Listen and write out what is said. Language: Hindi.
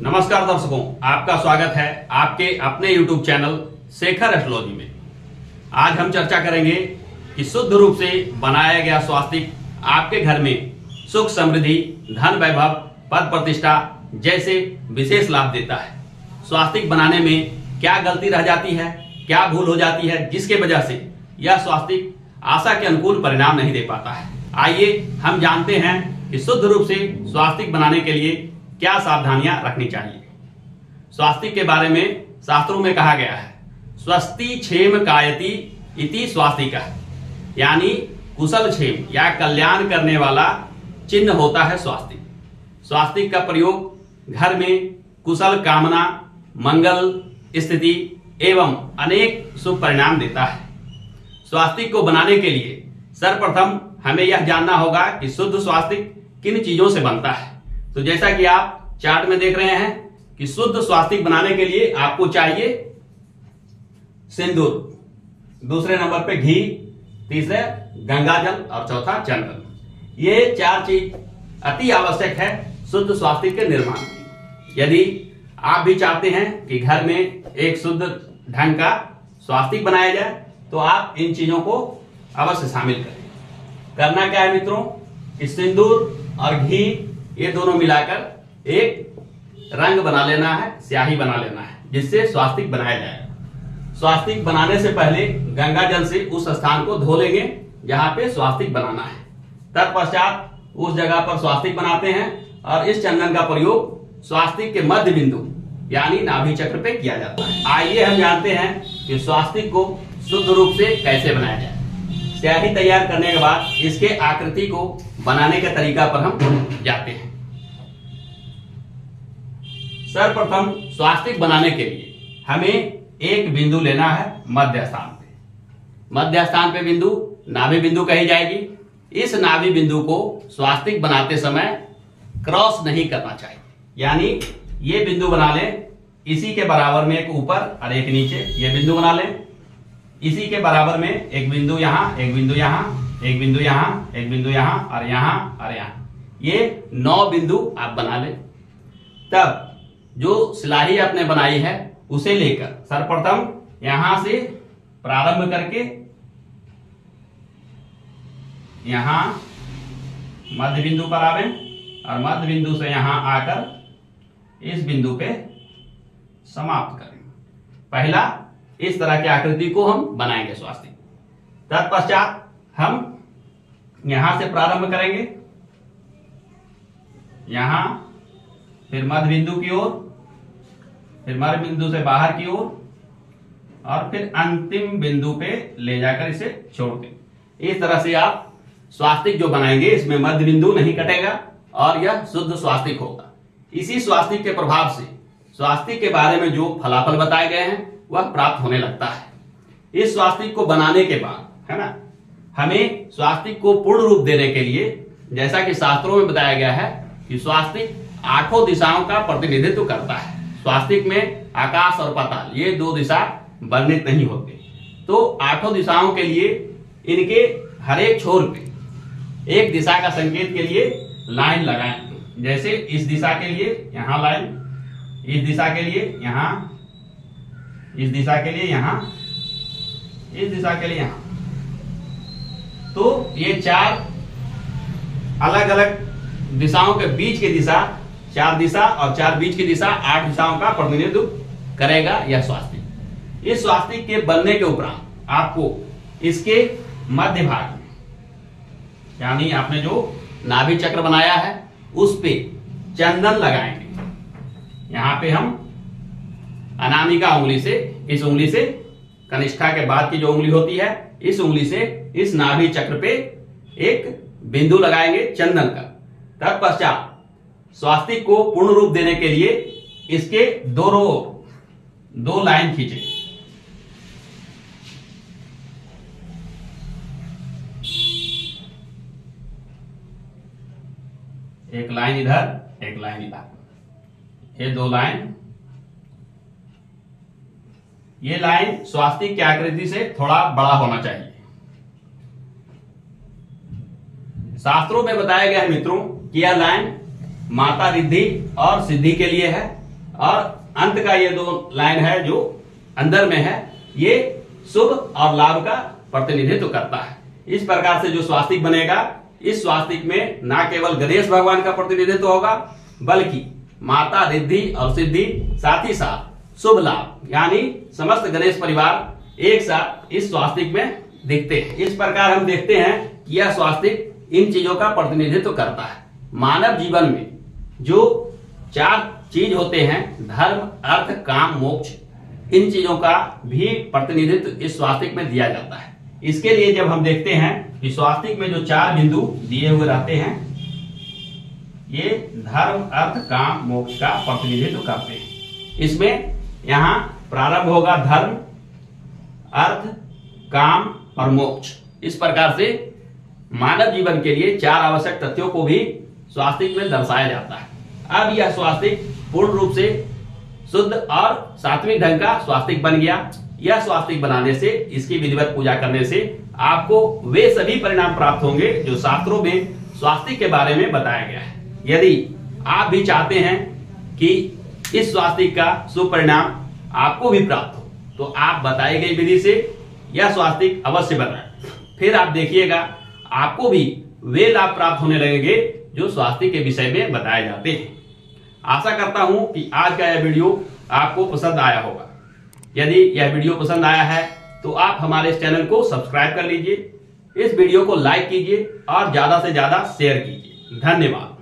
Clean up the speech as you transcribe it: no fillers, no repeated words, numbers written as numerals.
नमस्कार दर्शकों, आपका स्वागत है आपके अपने YouTube चैनल शेखर एस्ट्रोलॉजी में। आज हम चर्चा करेंगे कि शुद्ध रूप से बनाया गया स्वास्तिक आपके घर में सुख समृद्धि, धन वैभव, पद प्रतिष्ठा जैसे विशेष लाभ देता है। स्वास्तिक बनाने में क्या गलती रह जाती है, क्या भूल हो जाती है, जिसके वजह से यह स्वास्तिक आशा के अनुकूल परिणाम नहीं दे पाता है। आइए हम जानते हैं कि शुद्ध रूप से स्वास्तिक बनाने के लिए क्या सावधानियां रखनी चाहिए। स्वास्तिक के बारे में शास्त्रों में कहा गया है, स्वस्ति क्षेम कायति इति स्वास्तिकः, यानी कुशल क्षेम या कल्याण करने वाला चिन्ह होता है स्वास्तिक। स्वास्तिक का प्रयोग घर में कुशल कामना, मंगल स्थिति एवं अनेक शुभ परिणाम देता है। स्वास्तिक को बनाने के लिए सर्वप्रथम हमें यह जानना होगा कि शुद्ध स्वास्तिक किन चीजों से बनता है। तो जैसा कि आप चार्ट में देख रहे हैं कि शुद्ध स्वास्तिक बनाने के लिए आपको चाहिए सिंदूर, दूसरे नंबर पे घी, तीसरे गंगाजल और चौथा चंदन। ये चार चीज अति आवश्यक है शुद्ध स्वास्तिक के निर्माण में। यदि आप भी चाहते हैं कि घर में एक शुद्ध ढंग का स्वास्तिक बनाया जाए तो आप इन चीजों को अवश्य शामिल करें। करना क्या है मित्रों, कि सिंदूर और घी ये दोनों मिलाकर एक रंग बना लेना है, स्याही बना लेना है, जिससे स्वास्तिक बनाया जाएगा। स्वास्तिक बनाने से पहले गंगा जल से उस स्थान को धो लेंगे जहां पे स्वास्तिक बनाना है। तत्पश्चात उस जगह पर स्वास्तिक बनाते हैं और इस चंदन का प्रयोग स्वास्तिक के मध्य बिंदु यानी नाभि चक्र पे किया जाता है। आइए हम जानते हैं कि स्वास्तिक को शुद्ध रूप से कैसे बनाया जाए। स्याही तैयार करने के बाद इसके आकृति को बनाने के तरीका पर हम जाते हैं। सर्वप्रथम स्वास्तिक बनाने के लिए हमें एक बिंदु लेना है मध्य स्थान पे। मध्य स्थान पे बिंदु नाभि बिंदु कही जाएगी। इस नाभि बिंदु को स्वास्तिक बनाते समय क्रॉस नहीं करना चाहिए, यानी ये बिंदु बना लें, इसी के बराबर में एक ऊपर और एक नीचे ये बिंदु बना लें। इसी के बराबर में एक बिंदु यहाँ, एक बिंदु यहाँ, एक बिंदु यहाँ, एक बिंदु यहाँ और यहाँ और यहाँ। ये 9 बिंदु आप बना लें। तब जो सिलाई आपने बनाई है उसे लेकर सर्वप्रथम यहां से प्रारंभ करके यहां मध्य बिंदु पर आवे और मध्य बिंदु से यहां आकर इस बिंदु पे समाप्त करें। पहला इस तरह की आकृति को हम बनाएंगे स्वास्तिक। तत्पश्चात हम यहां से प्रारंभ करेंगे, यहां फिर मध्य बिंदु की ओर, फिर मध्य बिंदु से बाहर की ओर और फिर अंतिम बिंदु पे ले जाकर इसे छोड़ दें। इस तरह से आप स्वास्तिक जो बनाएंगे इसमें मध्य बिंदु नहीं कटेगा और यह शुद्ध स्वास्तिक होगा। इसी स्वास्तिक के प्रभाव से स्वास्तिक के बारे में जो फलाफल बताए गए हैं वह प्राप्त होने लगता है। इस स्वास्तिक को बनाने के बाद है ना, हमें स्वास्तिक को पूर्ण रूप देने के लिए जैसा कि शास्त्रों में बताया गया है कि स्वास्तिक 8 दिशाओं का प्रतिनिधित्व करता है। स्वास्तिक में आकाश और पाताल ये 2 दिशा वर्णित नहीं होते, तो 8 दिशाओं के लिए इनके हर एक छोर पे एक दिशा का संकेत के लिए लाइन लगाएं। जैसे इस दिशा के लिए यहां लाइन, इस दिशा के लिए यहां, इस दिशा के लिए यहां, इस दिशा के लिए यहां। तो ये 4 अलग अलग दिशाओं के बीच की दिशा 4 दिशा और 4 बीच की दिशा 8 दिशाओं का प्रतिनिधित्व करेगा यह स्वास्तिक। इस स्वास्तिक के बनने के उपरांत आपको इसके मध्य भाग में यानी आपने जो नाभि चक्र बनाया है उस पे चंदन लगाएंगे। यहां पे हम अनामिका उंगली से, इस उंगली से कनिष्ठा के बाद की जो उंगली होती है इस उंगली से इस नाभि चक्र पे एक बिंदु लगाएंगे चंदन का। तत्पश्चात स्वास्तिक को पूर्ण रूप देने के लिए इसके 2 लाइन खींचें। एक लाइन इधर, एक लाइन इधर, ये 2 लाइन। ये लाइन स्वास्तिक की आकृति से थोड़ा बड़ा होना चाहिए। शास्त्रों में बताया गया है मित्रों कि यह लाइन माता रिद्धि और सिद्धि के लिए है। और अंत का ये दो लाइन है जो अंदर में है, ये शुभ और लाभ का प्रतिनिधित्व करता है। इस प्रकार से जो स्वास्तिक बनेगा, इस स्वास्तिक में न केवल गणेश भगवान का प्रतिनिधित्व होगा बल्कि माता रिद्धि और सिद्धि, साथ ही साथ शुभ लाभ, यानी समस्त गणेश परिवार एक साथ इस स्वास्तिक में दिखते हैं। इस प्रकार हम देखते हैं कि यह स्वास्तिक इन चीजों का प्रतिनिधित्व करता है। मानव जीवन में जो 4 चीज होते हैं, धर्म, अर्थ, काम, मोक्ष, इन चीजों का भी प्रतिनिधित्व इस स्वास्तिक में दिया जाता है। इसके लिए जब हम देखते हैं कि स्वास्तिक में जो 4 बिंदु दिए हुए रहते हैं, ये धर्म, अर्थ, काम, मोक्ष का प्रतिनिधित्व करते हैं। इसमें यहां प्रारंभ होगा धर्म, अर्थ, काम और मोक्ष। इस प्रकार से मानव जीवन के लिए 4 आवश्यक तथ्यों को भी स्वास्तिक में दर्शाया जाता है। अब यह स्वास्तिक पूर्ण रूप से शुद्ध और सात्विक ढंग का स्वास्तिक बन गया। यह स्वास्तिक बनाने से, इसकी विधिवत पूजा करने से आपको वे सभी परिणाम प्राप्त होंगे जो शास्त्रों में स्वास्तिक के बारे में बताया गया है। यदि आप भी चाहते हैं कि इस स्वास्तिक का शुभ परिणाम आपको भी प्राप्त हो, तो आप बताई गई विधि से यह स्वास्तिक अवश्य बनाएं। फिर आप देखिएगा आपको भी वे लाभ प्राप्त होने लगेंगे जो स्वास्तिक के विषय में बताए जाते हैं। आशा करता हूं कि आज का यह वीडियो आपको पसंद आया होगा। यदि यह वीडियो पसंद आया है तो आप हमारे इस चैनल को सब्सक्राइब कर लीजिए, इस वीडियो को लाइक कीजिए और ज्यादा से ज्यादा शेयर कीजिए। धन्यवाद।